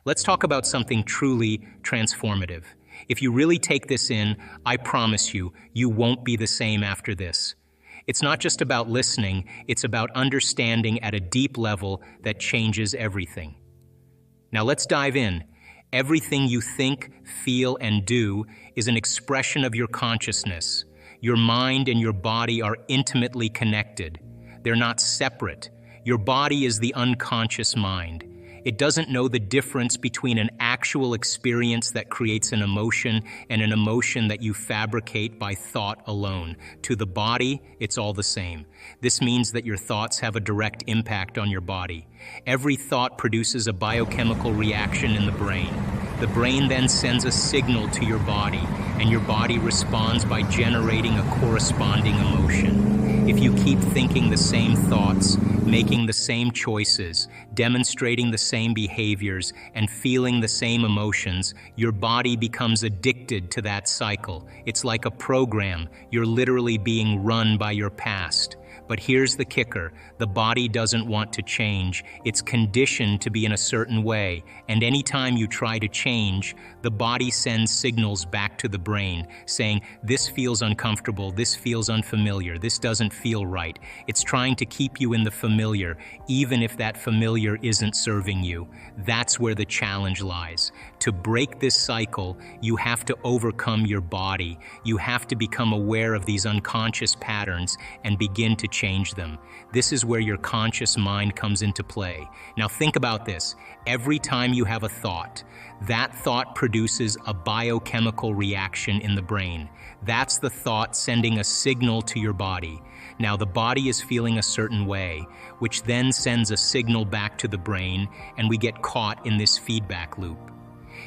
Let's talk about something truly transformative. If you really take this in, I promise you, you won't be the same after this. It's not just about listening, it's about understanding at a deep level that changes everything. Now let's dive in. Everything you think, feel, and do is an expression of your consciousness. Your mind and your body are intimately connected. They're not separate. Your body is the unconscious mind. It doesn't know the difference between an actual experience that creates an emotion and an emotion that you fabricate by thought alone. To the body, it's all the same. This means that your thoughts have a direct impact on your body. Every thought produces a biochemical reaction in the brain. The brain then sends a signal to your body, and your body responds by generating a corresponding emotion. If you keep thinking the same thoughts, making the same choices, demonstrating the same behaviors, and feeling the same emotions, your body becomes addicted to that cycle. It's like a program. You're literally being run by your past. But here's the kicker. The body doesn't want to change. It's conditioned to be in a certain way. And anytime you try to change, the body sends signals back to the brain saying, this feels uncomfortable, this feels unfamiliar, this doesn't feel right. It's trying to keep you in the familiar, even if that familiar isn't serving you. That's where the challenge lies. To break this cycle, you have to overcome your body. You have to become aware of these unconscious patterns and begin to change them. This is where your conscious mind comes into play. Now think about this. Every time you have a thought, that thought produces a biochemical reaction in the brain. That's the thought sending a signal to your body. Now the body is feeling a certain way, which then sends a signal back to the brain, and we get caught in this feedback loop.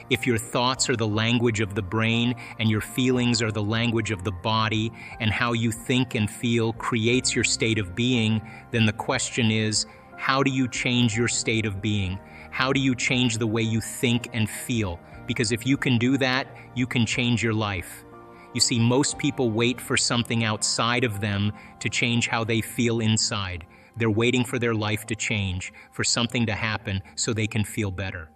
If your thoughts are the language of the brain and your feelings are the language of the body, and how you think and feel creates your state of being, then the question is, how do you change your state of being? How do you change the way you think and feel? Because if you can do that, you can change your life. You see, most people wait for something outside of them to change how they feel inside. They're waiting for their life to change, for something to happen so they can feel better.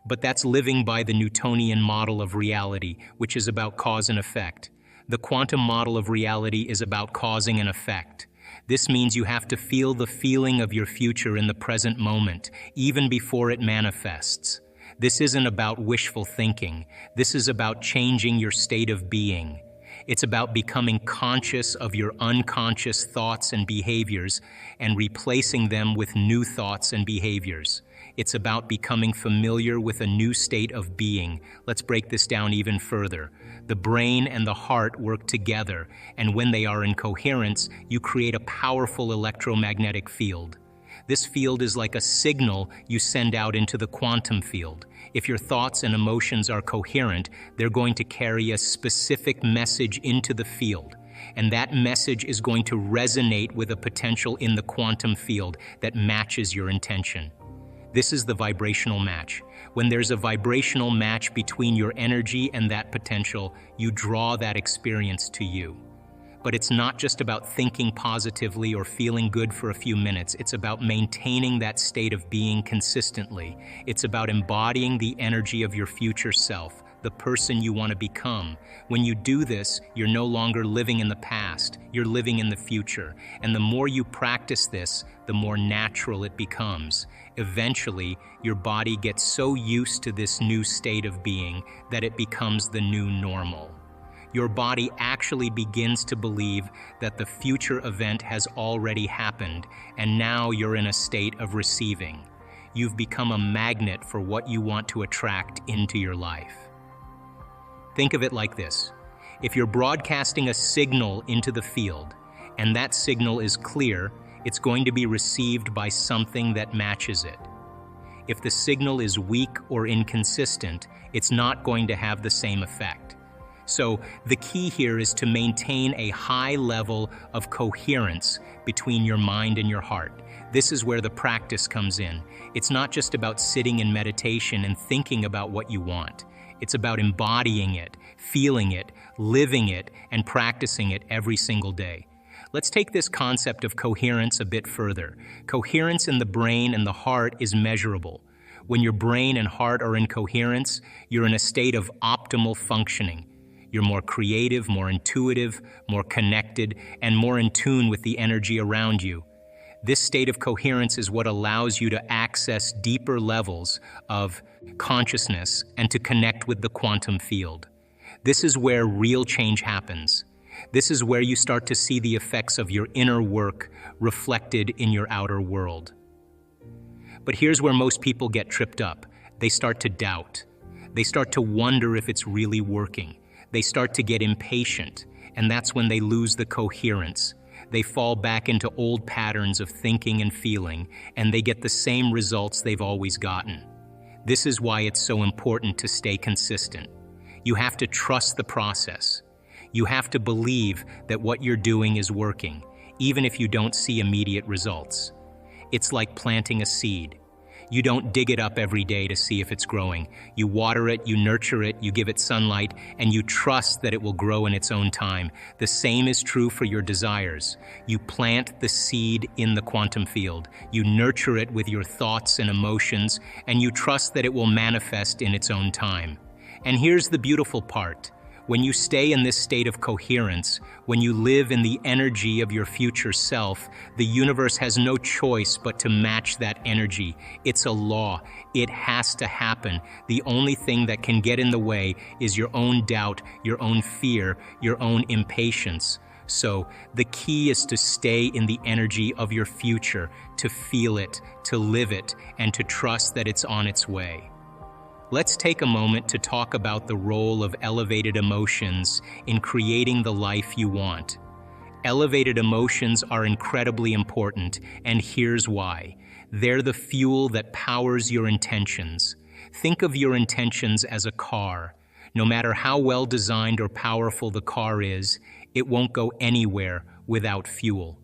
But that's living by the Newtonian model of reality, which is about cause and effect. The quantum model of reality is about causing an effect. This means you have to feel the feeling of your future in the present moment, even before it manifests. This isn't about wishful thinking. This is about changing your state of being. It's about becoming conscious of your unconscious thoughts and behaviors and replacing them with new thoughts and behaviors. It's about becoming familiar with a new state of being. Let's break this down even further. The brain and the heart work together, and when they are in coherence, you create a powerful electromagnetic field. This field is like a signal you send out into the quantum field. If your thoughts and emotions are coherent, they're going to carry a specific message into the field. And that message is going to resonate with a potential in the quantum field that matches your intention. This is the vibrational match. When there's a vibrational match between your energy and that potential, you draw that experience to you. But it's not just about thinking positively or feeling good for a few minutes. It's about maintaining that state of being consistently. It's about embodying the energy of your future self, the person you want to become. When you do this, you're no longer living in the past, you're living in the future. And the more you practice this, the more natural it becomes. Eventually, your body gets so used to this new state of being that it becomes the new normal. Your body actually begins to believe that the future event has already happened, and now you're in a state of receiving. You've become a magnet for what you want to attract into your life. Think of it like this. If you're broadcasting a signal into the field, and that signal is clear, it's going to be received by something that matches it. If the signal is weak or inconsistent, it's not going to have the same effect. So the key here is to maintain a high level of coherence between your mind and your heart. This is where the practice comes in. It's not just about sitting in meditation and thinking about what you want. It's about embodying it, feeling it, living it, and practicing it every single day. Let's take this concept of coherence a bit further. Coherence in the brain and the heart is measurable. When your brain and heart are in coherence, you're in a state of optimal functioning. You're more creative, more intuitive, more connected, and more in tune with the energy around you. This state of coherence is what allows you to access deeper levels of consciousness and to connect with the quantum field. This is where real change happens. This is where you start to see the effects of your inner work reflected in your outer world. But here's where most people get tripped up. They start to doubt. They start to wonder if it's really working. They start to get impatient, and that's when they lose the coherence. They fall back into old patterns of thinking and feeling, and they get the same results they've always gotten. This is why it's so important to stay consistent. You have to trust the process. You have to believe that what you're doing is working, even if you don't see immediate results. It's like planting a seed. You don't dig it up every day to see if it's growing. You water it, you nurture it, you give it sunlight, and you trust that it will grow in its own time. The same is true for your desires. You plant the seed in the quantum field. You nurture it with your thoughts and emotions, and you trust that it will manifest in its own time. And here's the beautiful part. When you stay in this state of coherence, when you live in the energy of your future self, the universe has no choice but to match that energy. It's a law. It has to happen. The only thing that can get in the way is your own doubt, your own fear, your own impatience. So the key is to stay in the energy of your future, to feel it, to live it, and to trust that it's on its way. Let's take a moment to talk about the role of elevated emotions in creating the life you want. Elevated emotions are incredibly important, and here's why. They're the fuel that powers your intentions. Think of your intentions as a car. No matter how well designed or powerful the car is, it won't go anywhere without fuel.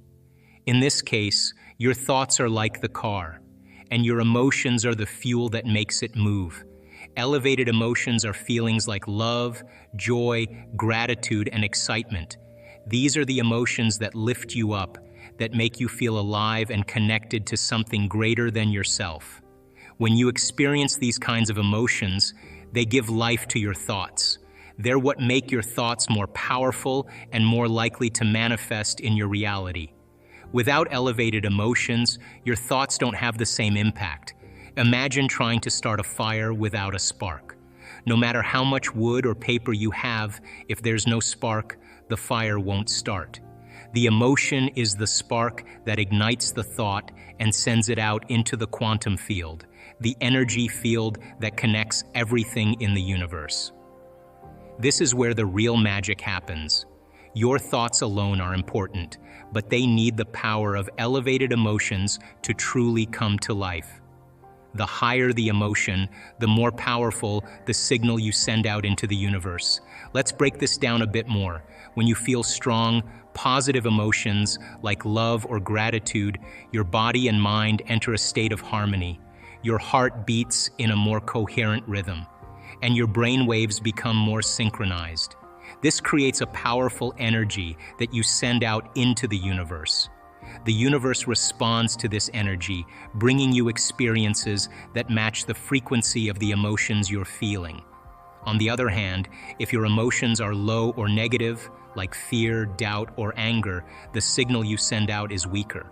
In this case, your thoughts are like the car, and your emotions are the fuel that makes it move. Elevated emotions are feelings like love, joy, gratitude, and excitement. These are the emotions that lift you up, that make you feel alive and connected to something greater than yourself. When you experience these kinds of emotions, they give life to your thoughts. They're what make your thoughts more powerful and more likely to manifest in your reality. Without elevated emotions, your thoughts don't have the same impact. Imagine trying to start a fire without a spark. No matter how much wood or paper you have, if there's no spark, the fire won't start. The emotion is the spark that ignites the thought and sends it out into the quantum field, the energy field that connects everything in the universe. This is where the real magic happens. Your thoughts alone are important, but they need the power of elevated emotions to truly come to life. The higher the emotion, the more powerful the signal you send out into the universe. Let's break this down a bit more. When you feel strong, positive emotions like love or gratitude, your body and mind enter a state of harmony. Your heart beats in a more coherent rhythm, and your brain waves become more synchronized. This creates a powerful energy that you send out into the universe. The universe responds to this energy, bringing you experiences that match the frequency of the emotions you're feeling. On the other hand, if your emotions are low or negative, like fear, doubt, or anger, the signal you send out is weaker.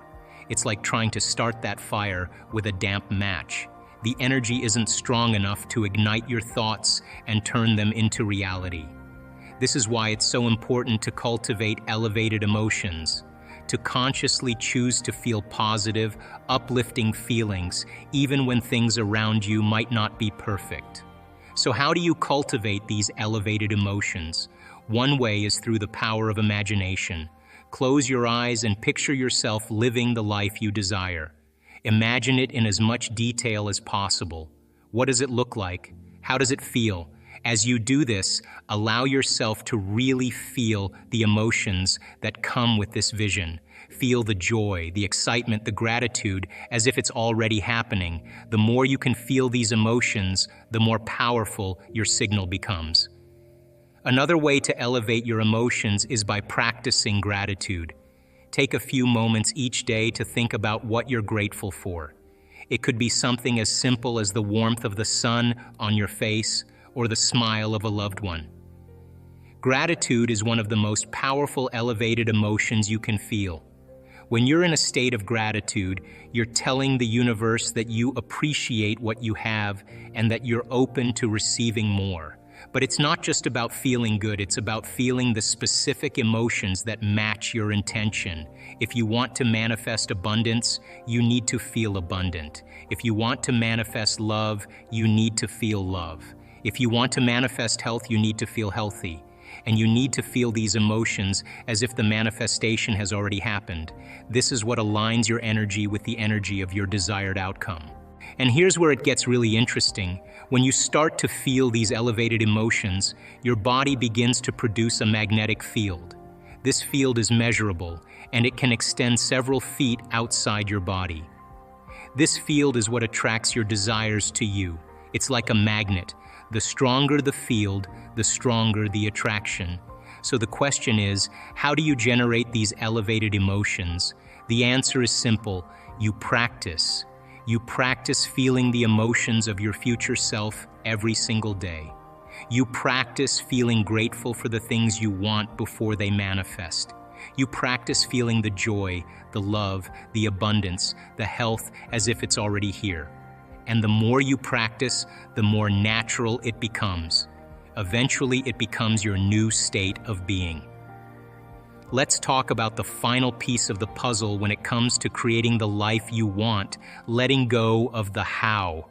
It's like trying to start that fire with a damp match. The energy isn't strong enough to ignite your thoughts and turn them into reality. This is why it's so important to cultivate elevated emotions, to consciously choose to feel positive, uplifting feelings, even when things around you might not be perfect. So how do you cultivate these elevated emotions? One way is through the power of imagination. Close your eyes and picture yourself living the life you desire. Imagine it in as much detail as possible. What does it look like? How does it feel? As you do this, allow yourself to really feel the emotions that come with this vision. Feel the joy, the excitement, the gratitude, as if it's already happening. The more you can feel these emotions, the more powerful your signal becomes. Another way to elevate your emotions is by practicing gratitude. Take a few moments each day to think about what you're grateful for. It could be something as simple as the warmth of the sun on your face or the smile of a loved one. Gratitude is one of the most powerful elevated emotions you can feel. When you're in a state of gratitude, you're telling the universe that you appreciate what you have and that you're open to receiving more. But it's not just about feeling good, it's about feeling the specific emotions that match your intention. If you want to manifest abundance, you need to feel abundant. If you want to manifest love, you need to feel love. If you want to manifest health, you need to feel healthy. And you need to feel these emotions as if the manifestation has already happened. This is what aligns your energy with the energy of your desired outcome. And here's where it gets really interesting. When you start to feel these elevated emotions, your body begins to produce a magnetic field. This field is measurable, and it can extend several feet outside your body. This field is what attracts your desires to you. It's like a magnet. The stronger the field, the stronger the attraction. So the question is, how do you generate these elevated emotions? The answer is simple. You practice. You practice feeling the emotions of your future self every single day. You practice feeling grateful for the things you want before they manifest. You practice feeling the joy, the love, the abundance, the health as if it's already here. And the more you practice, the more natural it becomes. Eventually, it becomes your new state of being. Let's talk about the final piece of the puzzle when it comes to creating the life you want, letting go of the how.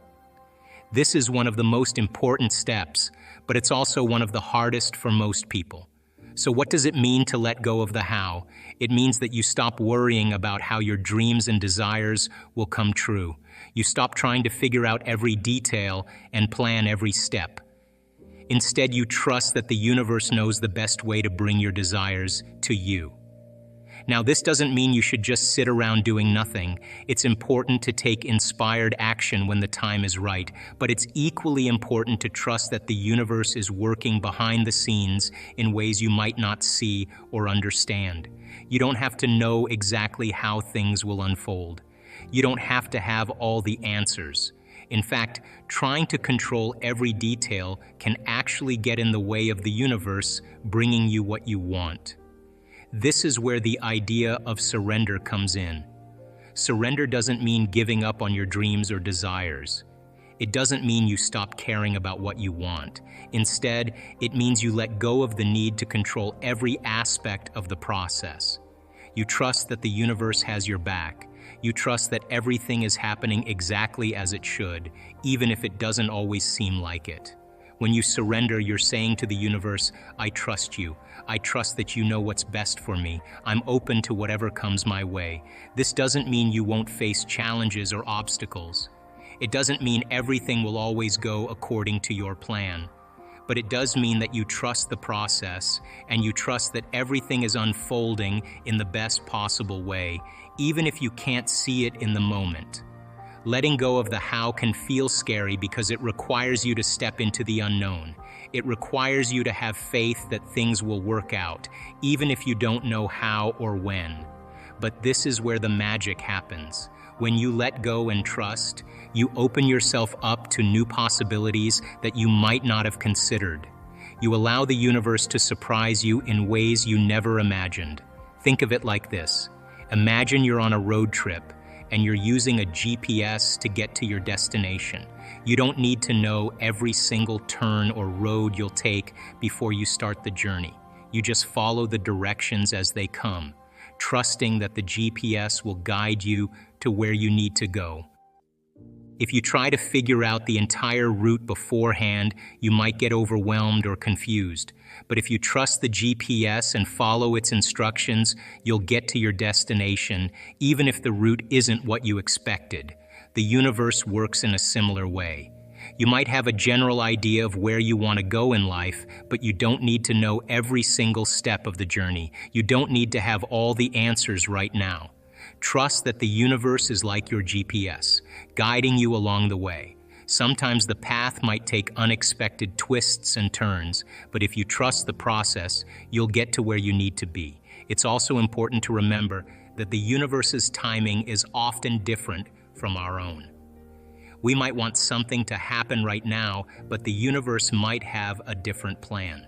This is one of the most important steps, but it's also one of the hardest for most people. So what does it mean to let go of the how? It means that you stop worrying about how your dreams and desires will come true. You stop trying to figure out every detail and plan every step. Instead, you trust that the universe knows the best way to bring your desires to you. Now, this doesn't mean you should just sit around doing nothing. It's important to take inspired action when the time is right, but it's equally important to trust that the universe is working behind the scenes in ways you might not see or understand. You don't have to know exactly how things will unfold. You don't have to have all the answers. In fact, trying to control every detail can actually get in the way of the universe bringing you what you want. This is where the idea of surrender comes in. Surrender doesn't mean giving up on your dreams or desires. It doesn't mean you stop caring about what you want. Instead, it means you let go of the need to control every aspect of the process. You trust that the universe has your back. You trust that everything is happening exactly as it should, even if it doesn't always seem like it. When you surrender, you're saying to the universe, I trust you. I trust that you know what's best for me. I'm open to whatever comes my way. This doesn't mean you won't face challenges or obstacles. It doesn't mean everything will always go according to your plan. But it does mean that you trust the process and you trust that everything is unfolding in the best possible way, even if you can't see it in the moment. Letting go of the how can feel scary because it requires you to step into the unknown. It requires you to have faith that things will work out, even if you don't know how or when. But this is where the magic happens. When you let go and trust, you open yourself up to new possibilities that you might not have considered. You allow the universe to surprise you in ways you never imagined. Think of it like this. Imagine you're on a road trip and you're using a GPS to get to your destination. You don't need to know every single turn or road you'll take before you start the journey. You just follow the directions as they come, trusting that the GPS will guide you to where you need to go. If you try to figure out the entire route beforehand, you might get overwhelmed or confused. But if you trust the GPS and follow its instructions, you'll get to your destination, even if the route isn't what you expected. The universe works in a similar way. You might have a general idea of where you want to go in life, but you don't need to know every single step of the journey. You don't need to have all the answers right now. Trust that the universe is like your GPS, guiding you along the way. Sometimes the path might take unexpected twists and turns, but if you trust the process, you'll get to where you need to be. It's also important to remember that the universe's timing is often different from our own. We might want something to happen right now, but the universe might have a different plan.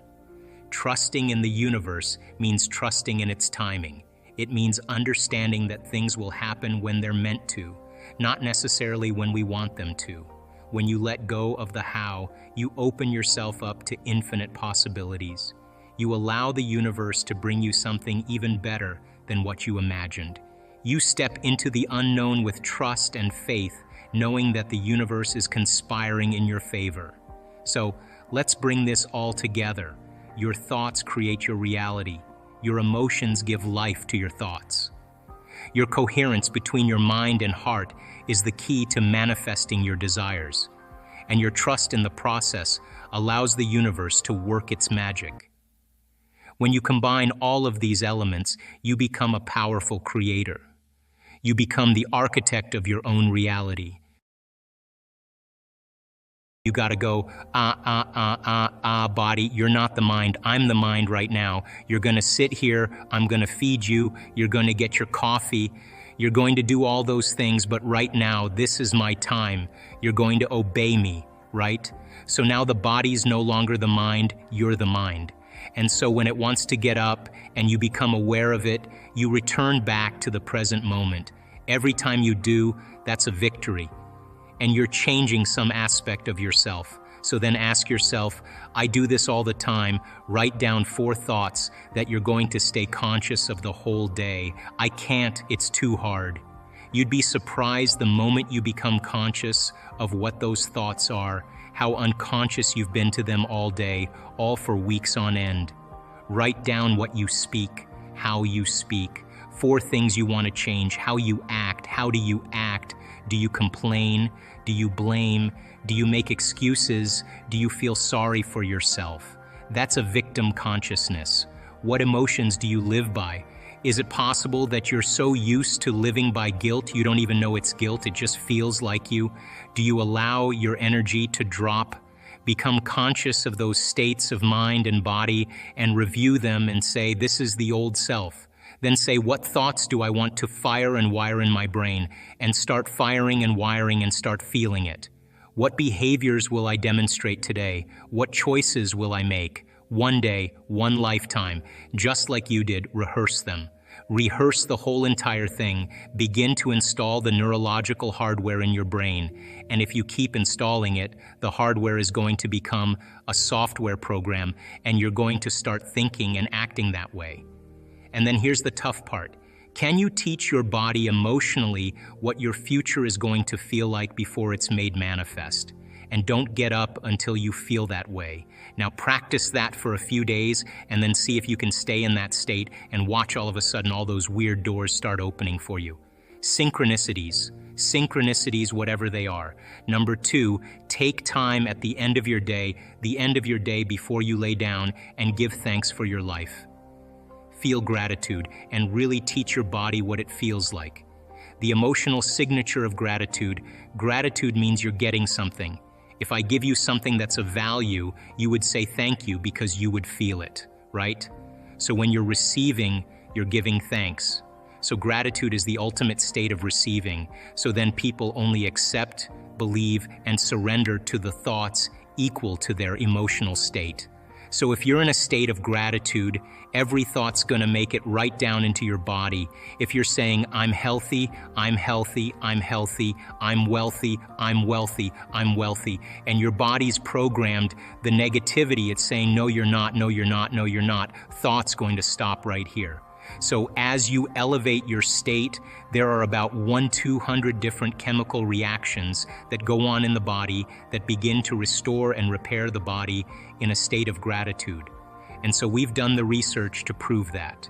Trusting in the universe means trusting in its timing. It means understanding that things will happen when they're meant to, not necessarily when we want them to. When you let go of the how, you open yourself up to infinite possibilities. You allow the universe to bring you something even better than what you imagined. You step into the unknown with trust and faith, knowing that the universe is conspiring in your favor. So, let's bring this all together. Your thoughts create your reality. Your emotions give life to your thoughts. Your coherence between your mind and heart is the key to manifesting your desires. And your trust in the process allows the universe to work its magic. When you combine all of these elements, you become a powerful creator. You become the architect of your own reality. You gotta go, body, you're not the mind, I'm the mind right now. You're gonna sit here, I'm gonna feed you, you're gonna get your coffee, you're going to do all those things, but right now, this is my time. You're going to obey me, right? So now the body's no longer the mind, you're the mind. And so when it wants to get up and you become aware of it, you return back to the present moment. Every time you do, that's a victory. And you're changing some aspect of yourself. So then ask yourself, I do this all the time. Write down 4 thoughts that you're going to stay conscious of the whole day. I can't, it's too hard. You'd be surprised the moment you become conscious of what those thoughts are, how unconscious you've been to them all day, all for weeks on end. Write down what you speak, how you speak, 4 things you want to change, how you act, how do you act? Do you complain? Do you blame? Do you make excuses? Do you feel sorry for yourself? That's a victim consciousness. What emotions do you live by? Is it possible that you're so used to living by guilt you don't even know it's guilt, it just feels like you? Do you allow your energy to drop? Become conscious of those states of mind and body and review them and say, this is the old self. Then say, what thoughts do I want to fire and wire in my brain? And start firing and wiring and start feeling it. What behaviors will I demonstrate today? What choices will I make? One day, one lifetime. Just like you did, rehearse them. Rehearse the whole entire thing. Begin to install the neurological hardware in your brain. And if you keep installing it, the hardware is going to become a software program, and you're going to start thinking and acting that way. And then here's the tough part. Can you teach your body emotionally what your future is going to feel like before it's made manifest? And don't get up until you feel that way. Now practice that for a few days and then see if you can stay in that state and watch all of a sudden all those weird doors start opening for you. Synchronicities, whatever they are. Number 2, take time at the end of your day before you lay down, and give thanks for your life. Feel gratitude and really teach your body what it feels like. The emotional signature of gratitude means you're getting something. If I give you something that's of value, you would say thank you because you would feel it, right? So when you're receiving, you're giving thanks. So gratitude is the ultimate state of receiving. So then people only accept, believe, and surrender to the thoughts equal to their emotional state. So if you're in a state of gratitude, every thought's gonna make it right down into your body. If you're saying, I'm healthy, I'm healthy, I'm healthy, I'm wealthy, I'm wealthy, I'm wealthy, and your body's programmed the negativity, it's saying, no, you're not, no, you're not, no, you're not, thought's going to stop right here. So as you elevate your state, there are about 100-200 different chemical reactions that go on in the body that begin to restore and repair the body in a state of gratitude. And so we've done the research to prove that.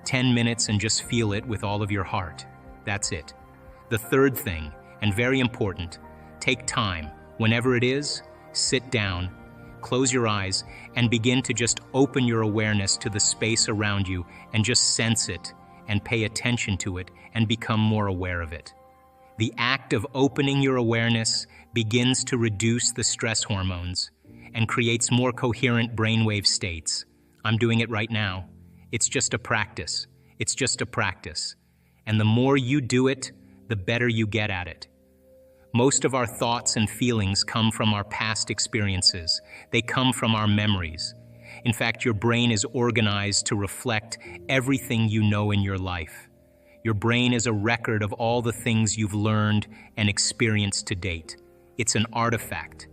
10 minutes and just feel it with all of your heart. That's it. The third thing, and very important, take time. Whenever it is, sit down, close your eyes, and begin to just open your awareness to the space around you and just sense it and pay attention to it and become more aware of it. The act of opening your awareness begins to reduce the stress hormones and creates more coherent brainwave states. I'm doing it right now. It's just a practice. It's just a practice. And the more you do it, the better you get at it. Most of our thoughts and feelings come from our past experiences. They come from our memories. In fact, your brain is organized to reflect everything you know in your life. Your brain is a record of all the things you've learned and experienced to date. It's an artifact.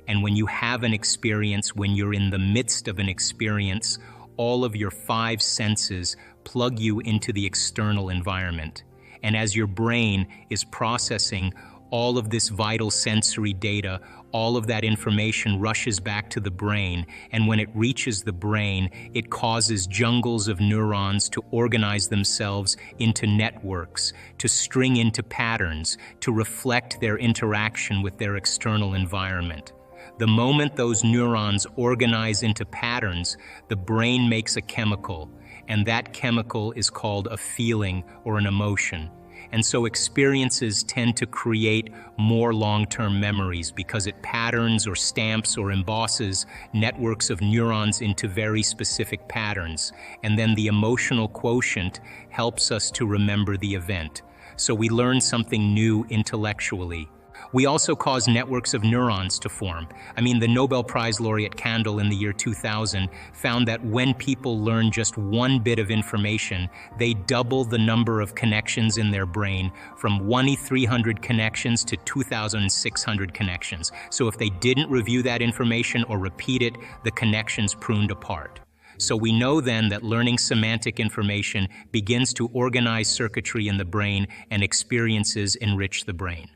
And when you have an experience, when you're in the midst of an experience, all of your five senses plug you into the external environment. And as your brain is processing all of this vital sensory data, all of that information rushes back to the brain, and when it reaches the brain, it causes jungles of neurons to organize themselves into networks, to string into patterns, to reflect their interaction with their external environment. The moment those neurons organize into patterns, the brain makes a chemical, and that chemical is called a feeling or an emotion. And so experiences tend to create more long-term memories because it patterns or stamps or embosses networks of neurons into very specific patterns. And then the emotional quotient helps us to remember the event. So we learn something new intellectually. We also cause networks of neurons to form. The Nobel Prize laureate Kandel in the year 2000 found that when people learn just one bit of information, they double the number of connections in their brain from 1,300 connections to 2,600 connections. So if they didn't review that information or repeat it, the connections pruned apart. So we know then that learning semantic information begins to organize circuitry in the brain, and experiences enrich the brain.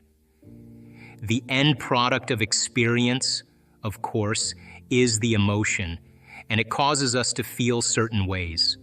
The end product of experience, of course, is the emotion, and it causes us to feel certain ways.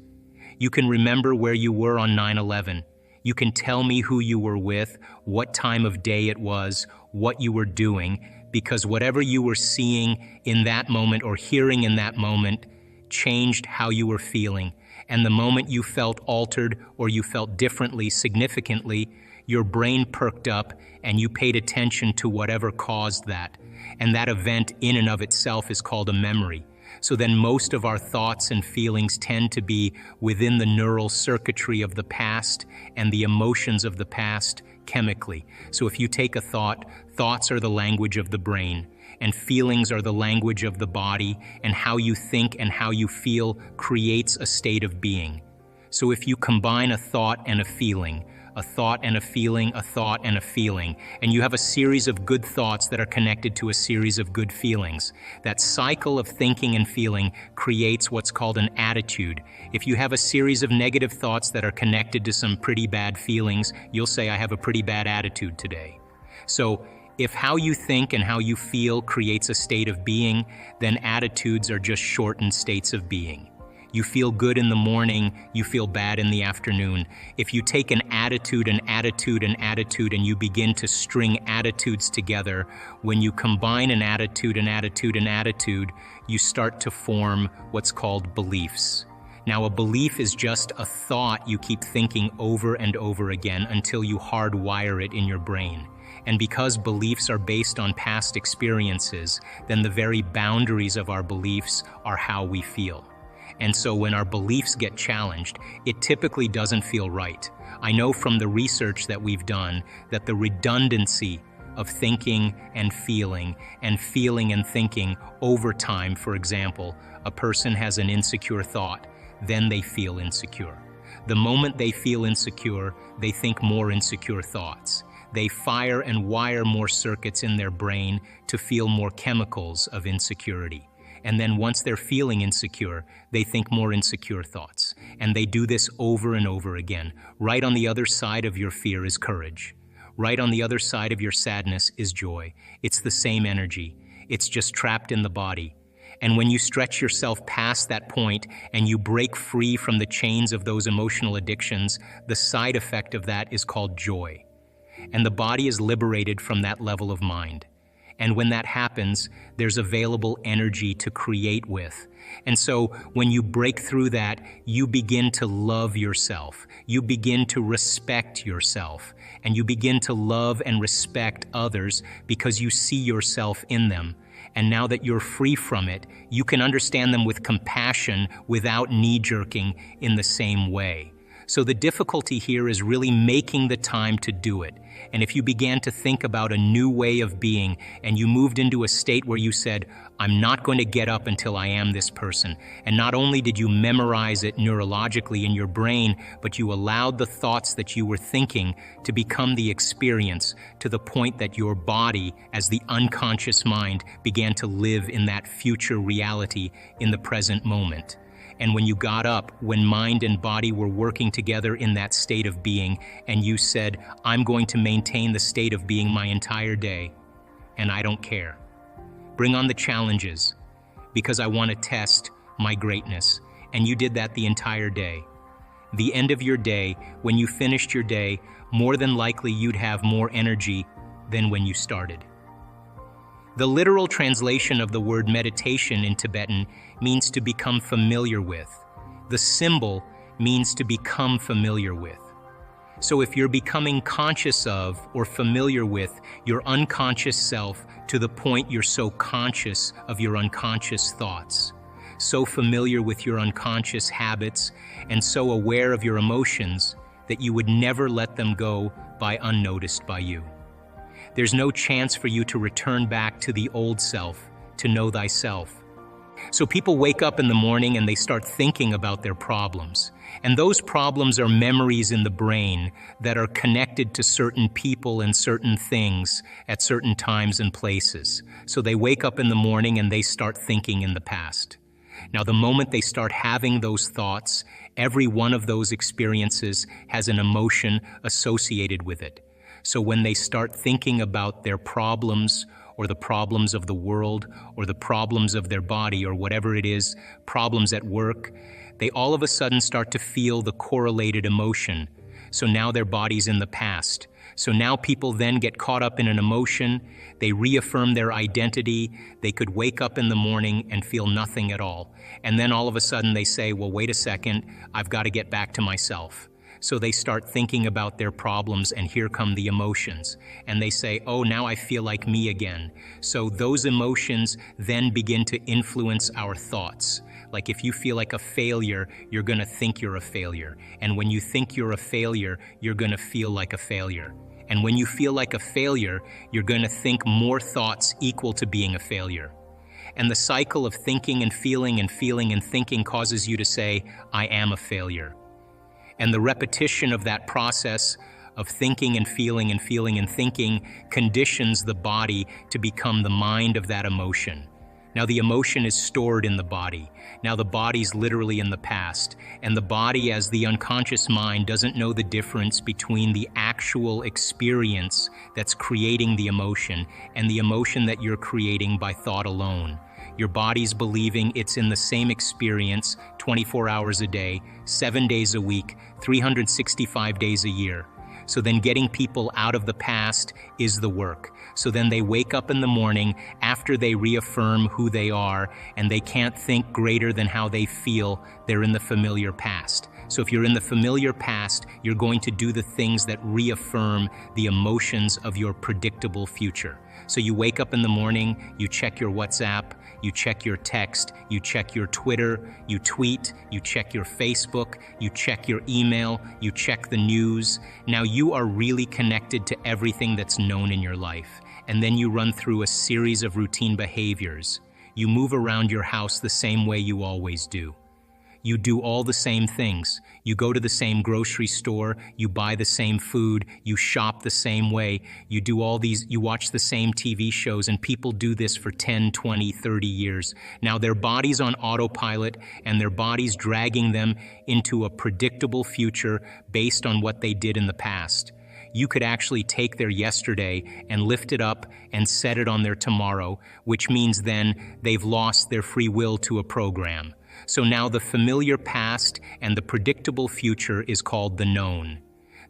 You can remember where you were on 9/11. You can tell me who you were with, what time of day it was, what you were doing, because whatever you were seeing in that moment or hearing in that moment changed how you were feeling. And the moment you felt altered or you felt differently, significantly, your brain perked up and you paid attention to whatever caused that. And that event in and of itself is called a memory. So then most of our thoughts and feelings tend to be within the neural circuitry of the past and the emotions of the past chemically. So if you take a thought, thoughts are the language of the brain, and feelings are the language of the body, and how you think and how you feel creates a state of being. So if you combine a thought and a feeling, a thought and a feeling, a thought and a feeling, and you have a series of good thoughts that are connected to a series of good feelings. That cycle of thinking and feeling creates what's called an attitude. If you have a series of negative thoughts that are connected to some pretty bad feelings, you'll say, I have a pretty bad attitude today. So if how you think and how you feel creates a state of being, then attitudes are just shortened states of being. You feel good in the morning, you feel bad in the afternoon. If you take an attitude, an attitude, an attitude, and you begin to string attitudes together, when you combine an attitude, an attitude, an attitude, you start to form what's called beliefs. Now, a belief is just a thought you keep thinking over and over again until you hardwire it in your brain. And because beliefs are based on past experiences, then the very boundaries of our beliefs are how we feel. And so when our beliefs get challenged, it typically doesn't feel right. I know from the research that we've done that the redundancy of thinking and feeling and thinking over time, for example, a person has an insecure thought, then they feel insecure. The moment they feel insecure, they think more insecure thoughts. They fire and wire more circuits in their brain to feel more chemicals of insecurity. And then once they're feeling insecure, they think more insecure thoughts. And they do this over and over again. Right on the other side of your fear is courage. Right on the other side of your sadness is joy. It's the same energy. It's just trapped in the body. And when you stretch yourself past that point and you break free from the chains of those emotional addictions, the side effect of that is called joy. And the body is liberated from that level of mind. And when that happens, there's available energy to create with. And so when you break through that, you begin to love yourself. You begin to respect yourself. And you begin to love and respect others because you see yourself in them. And now that you're free from it, you can understand them with compassion without knee-jerking in the same way. So the difficulty here is really making the time to do it. And if you began to think about a new way of being and you moved into a state where you said, I'm not going to get up until I am this person. And not only did you memorize it neurologically in your brain, but you allowed the thoughts that you were thinking to become the experience, to the point that your body, as the unconscious mind, began to live in that future reality in the present moment. And when you got up, when mind and body were working together in that state of being, and you said, I'm going to maintain the state of being my entire day, and I don't care. Bring on the challenges, because I want to test my greatness. And you did that the entire day. The end of your day, when you finished your day, more than likely you'd have more energy than when you started. The literal translation of the word meditation in Tibetan means to become familiar with. The symbol means to become familiar with. So if you're becoming conscious of or familiar with your unconscious self to the point you're so conscious of your unconscious thoughts, so familiar with your unconscious habits, and so aware of your emotions that you would never let them go by unnoticed by you. There's no chance for you to return back to the old self, to know thyself. So people wake up in the morning and they start thinking about their problems. And those problems are memories in the brain that are connected to certain people and certain things at certain times and places. So they wake up in the morning and they start thinking in the past. Now, the moment they start having those thoughts, every one of those experiences has an emotion associated with it. So when they start thinking about their problems or the problems of the world or the problems of their body or whatever it is, problems at work, they all of a sudden start to feel the correlated emotion. So now their body's in the past. So now people then get caught up in an emotion, they reaffirm their identity, they could wake up in the morning and feel nothing at all. And then all of a sudden they say, well, wait a second, I've got to get back to myself. So they start thinking about their problems, and here come the emotions. And they say, oh, now I feel like me again. So those emotions then begin to influence our thoughts. Like if you feel like a failure, you're going to think you're a failure. And when you think you're a failure, you're going to feel like a failure. And when you feel like a failure, you're going to think more thoughts equal to being a failure. And the cycle of thinking and feeling and feeling and thinking causes you to say, I am a failure. And the repetition of that process of thinking and feeling and feeling and thinking conditions the body to become the mind of that emotion. Now the emotion is stored in the body. Now the body's literally in the past. And the body, as the unconscious mind, doesn't know the difference between the actual experience that's creating the emotion and the emotion that you're creating by thought alone. Your body's believing it's in the same experience 24 hours a day, 7 days a week, 365 days a year. So then getting people out of the past is the work. So then they wake up in the morning after they reaffirm who they are, and they can't think greater than how they feel. They're in the familiar past. So if you're in the familiar past, you're going to do the things that reaffirm the emotions of your predictable future. So you wake up in the morning, you check your WhatsApp, you check your text, you check your Twitter, you tweet, you check your Facebook, you check your email, you check the news. Now you are really connected to everything that's known in your life. And then you run through a series of routine behaviors. You move around your house the same way you always do. You do all the same things. You go to the same grocery store, you buy the same food, you shop the same way, you do all these, you watch the same TV shows, and people do this for 10, 20, 30 years. Now their body's on autopilot, and their body's dragging them into a predictable future based on what they did in the past. You could actually take their yesterday and lift it up and set it on their tomorrow, which means then they've lost their free will to a program. So now the familiar past and the predictable future is called the known.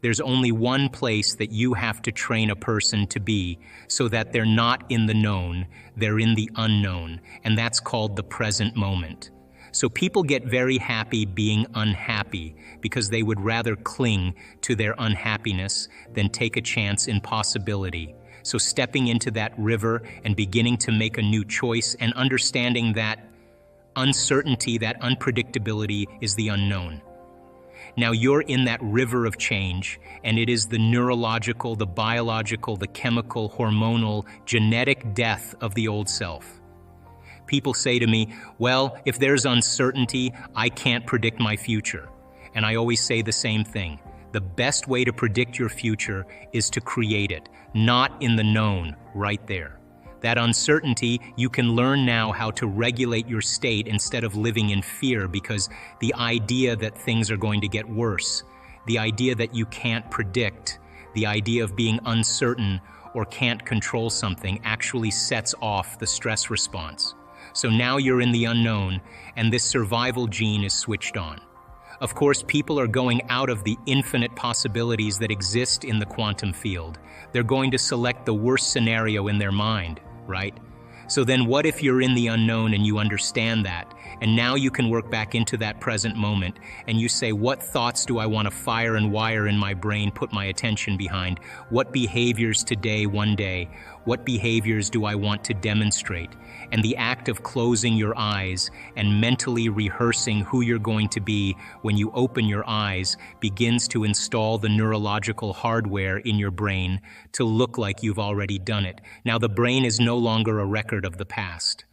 There's only one place that you have to train a person to be so that they're not in the known, they're in the unknown, and that's called the present moment. So people get very happy being unhappy because they would rather cling to their unhappiness than take a chance in possibility. So stepping into that river and beginning to make a new choice and understanding that uncertainty, that unpredictability is the unknown. Now you're in that river of change, and it is the neurological, the biological, the chemical, hormonal, genetic death of the old self. People say to me, well, if there's uncertainty, I can't predict my future. And I always say the same thing. The best way to predict your future is to create it, not in the known, right there. That uncertainty, you can learn now how to regulate your state instead of living in fear, because the idea that things are going to get worse, the idea that you can't predict, the idea of being uncertain or can't control something actually sets off the stress response. So now you're in the unknown, and this survival gene is switched on. Of course, people are going out of the infinite possibilities that exist in the quantum field. They're going to select the worst scenario in their mind, right? So then what if you're in the unknown and you understand that, and now you can work back into that present moment, and you say, what thoughts do I want to fire and wire in my brain, put my attention behind? What behaviors today, one day? What behaviors do I want to demonstrate? And the act of closing your eyes and mentally rehearsing who you're going to be when you open your eyes begins to install the neurological hardware in your brain to look like you've already done it. Now the brain is no longer a record of the past.